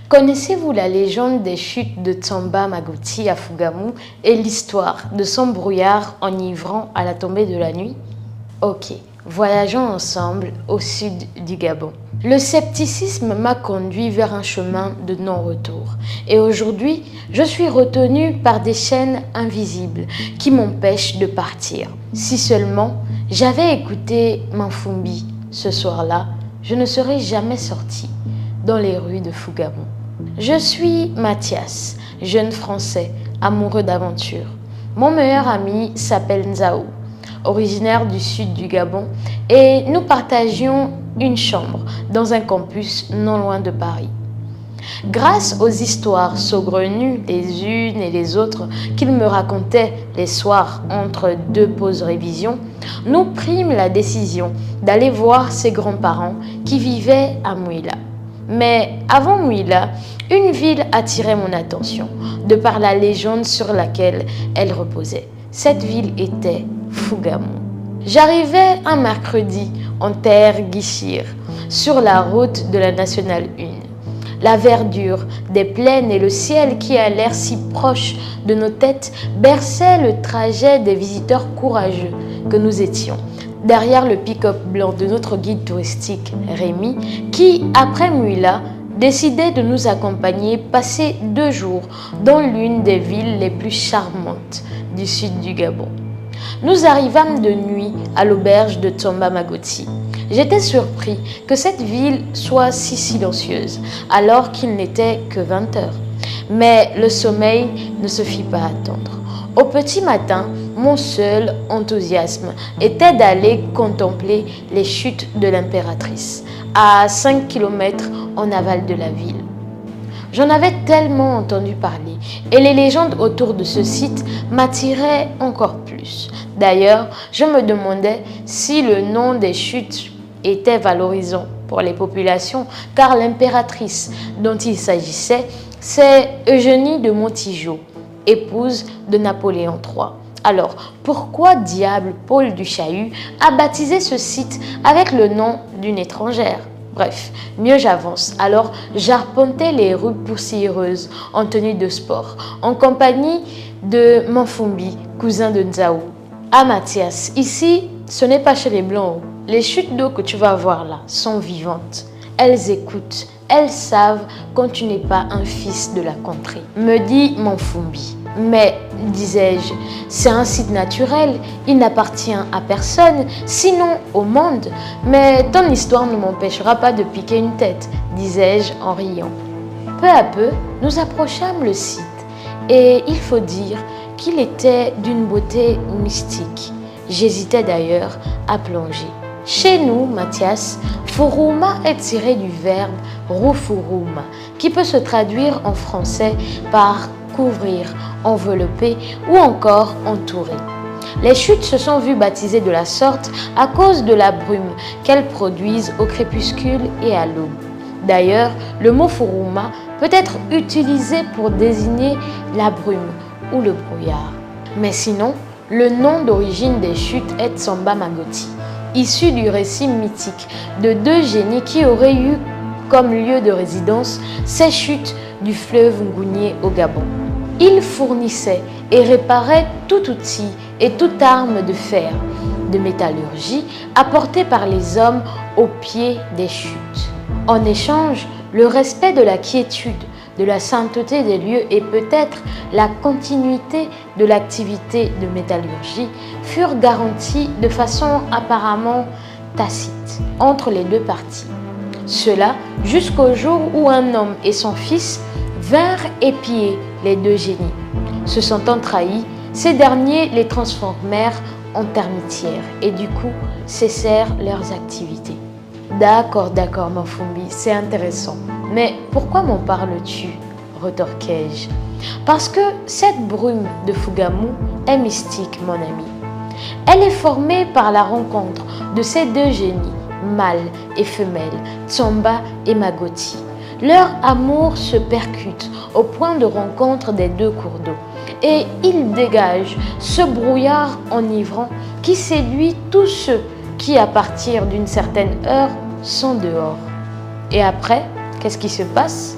Connaissez-vous la légende des chutes de Tsamba Magoti à Fugamu et l'histoire de son brouillard enivrant à la tombée de la nuit? Ok, voyageons ensemble au sud du Gabon. Le scepticisme m'a conduit vers un chemin de non-retour. Et aujourd'hui, je suis retenue par des chaînes invisibles qui m'empêchent de partir. Si seulement j'avais écouté Manfumbi ce soir-là, je ne serais jamais sortie dans les rues de Fugamu. Je suis Mathias, jeune Français, amoureux d'aventure. Mon meilleur ami s'appelle Nzao, originaire du sud du Gabon, et nous partagions une chambre dans un campus non loin de Paris. Grâce aux histoires saugrenues les unes et les autres qu'il me racontait les soirs entre deux pauses révision, nous prîmes la décision d'aller voir ses grands-parents qui vivaient à Mouila. Mais avant Mouila, une ville attirait mon attention, de par la légende sur laquelle elle reposait. Cette ville était Fugamu. J'arrivais un mercredi en terre Guichir, sur la route de la Nationale 1. La verdure des plaines et le ciel qui a l'air si proche de nos têtes berçaient le trajet des visiteurs courageux que nous étions. Derrière le pick-up blanc de notre guide touristique Rémi, qui, après Mouila, décidait de nous accompagner passer 2 jours dans l'une des villes les plus charmantes du sud du Gabon. Nous arrivâmes de nuit à l'auberge de Tsamba Magoti. J'étais surpris que cette ville soit si silencieuse, alors qu'il n'était que 20 heures. Mais le sommeil ne se fit pas attendre. Au petit matin, mon seul enthousiasme était d'aller contempler les chutes de l'impératrice, à 5 km en aval de la ville. J'en avais tellement entendu parler et les légendes autour de ce site m'attiraient encore plus. D'ailleurs, je me demandais si le nom des chutes était valorisant pour les populations, car l'impératrice dont il s'agissait, c'est Eugénie de Montijo, épouse de Napoléon III. Alors, pourquoi diable Paul du Chahut a baptisé ce site avec le nom d'une étrangère? Bref, mieux j'avance. Alors, j'arpentais les rues poussiéreuses en tenue de sport, en compagnie de Manfumbi, cousin de Nzao. Ah Mathias, ici, ce n'est pas chez les Blancs. Les chutes d'eau que tu vas voir là sont vivantes. Elles écoutent, elles savent quand tu n'es pas un fils de la contrée, me dit Manfumbi. Mais, disais-je, c'est un site naturel, il n'appartient à personne, sinon au monde. Mais ton histoire ne m'empêchera pas de piquer une tête, disais-je en riant. Peu à peu, nous approchâmes le site et il faut dire qu'il était d'une beauté mystique. J'hésitais d'ailleurs à plonger. Chez nous, Mathias, Furuma est tiré du verbe rufuruma, qui peut se traduire en français par couvrir, envelopper ou encore entourer. Les chutes se sont vues baptisées de la sorte à cause de la brume qu'elles produisent au crépuscule et à l'aube. D'ailleurs, le mot Furuma peut être utilisé pour désigner la brume ou le brouillard. Mais sinon, le nom d'origine des chutes est Tsamba Magoti, issu du récit mythique de 2 génies qui auraient eu comme lieu de résidence ces chutes du fleuve Ngounié au Gabon. Ils fournissaient et réparaient tout outil et toute arme de fer, de métallurgie apportée par les hommes au pied des chutes. En échange, le respect de la quiétude, de la sainteté des lieux et peut-être la continuité de l'activité de métallurgie furent garantis de façon apparemment tacite entre les 2 parties. Cela jusqu'au jour où un homme et son fils vinrent épier les 2 génies. Se sentant trahis, ces derniers les transformèrent en termitières et du coup cessèrent leurs activités. D'accord, Manfumbi, c'est intéressant. Mais pourquoi m'en parles-tu? Retorquai-je. Parce que cette brume de Fugamu est mystique, mon ami. Elle est formée par la rencontre de ces 2 génies, mâle et femelle, Tsamba et Magoti. Leur amour se percute au point de rencontre des 2 cours d'eau et il dégage ce brouillard enivrant qui séduit tous ceux qui, à partir d'une certaine heure, sont dehors. Et après, qu'est-ce qui se passe?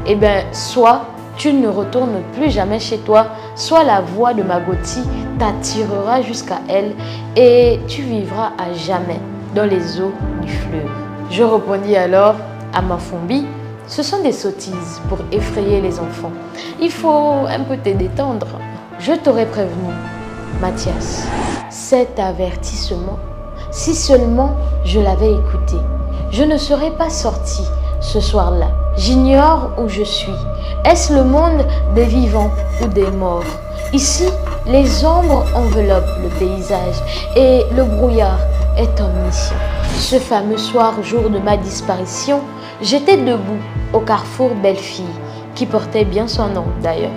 eh bien, soit tu ne retournes plus jamais chez toi, soit la voix de Magoti t'attirera jusqu'à elle et tu vivras à jamais dans les eaux du fleuve. Je répondis alors à Mafumbi, ce sont des sottises pour effrayer les enfants. Il faut un peu te détendre. Je t'aurais prévenu, Mathias. Cet avertissement, si seulement je l'avais écouté, je ne serais pas sorti ce soir-là. J'ignore où je suis. Est-ce le monde des vivants ou des morts? Ici, les ombres enveloppent le paysage et le brouillard est omniscient. Ce fameux soir, jour de ma disparition, j'étais debout au carrefour Belle-Fille, qui portait bien son nom d'ailleurs.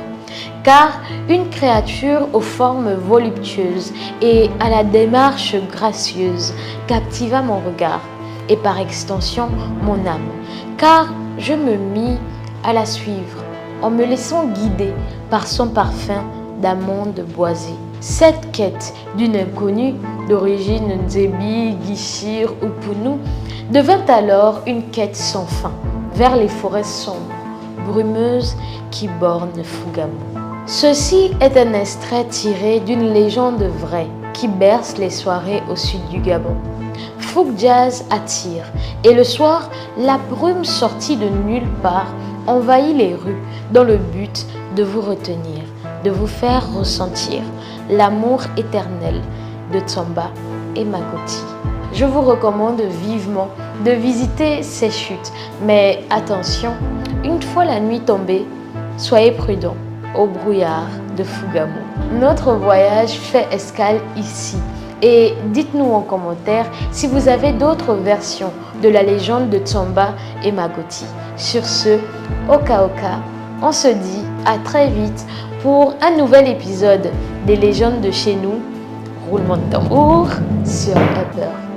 Car une créature aux formes voluptueuses et à la démarche gracieuse captiva mon regard et par extension mon âme, car je me mis à la suivre en me laissant guider par son parfum d'amandes boisées. Cette quête d'une inconnue d'origine Nzebi, Guichir ou Pounou devint alors une quête sans fin vers les forêts sombres, brumeuses qui bornent Fougamou. Ceci est un extrait tiré d'une légende vraie qui berce les soirées au sud du Gabon. Fouk Jazz attire et le soir, la brume sortie de nulle part envahit les rues dans le but de vous retenir, de vous faire ressentir l'amour éternel de Tsamba et Magoti. Je vous recommande vivement de visiter ces chutes, mais attention, une fois la nuit tombée, soyez prudents au brouillard de Fougamou. Notre voyage fait escale ici et dites-nous en commentaire si vous avez d'autres versions de la légende de Tsamba et Magoti. Sur ce, Oka Oka, on se dit à très vite pour un nouvel épisode des légendes de chez nous. Roulement de tambour sur Upper.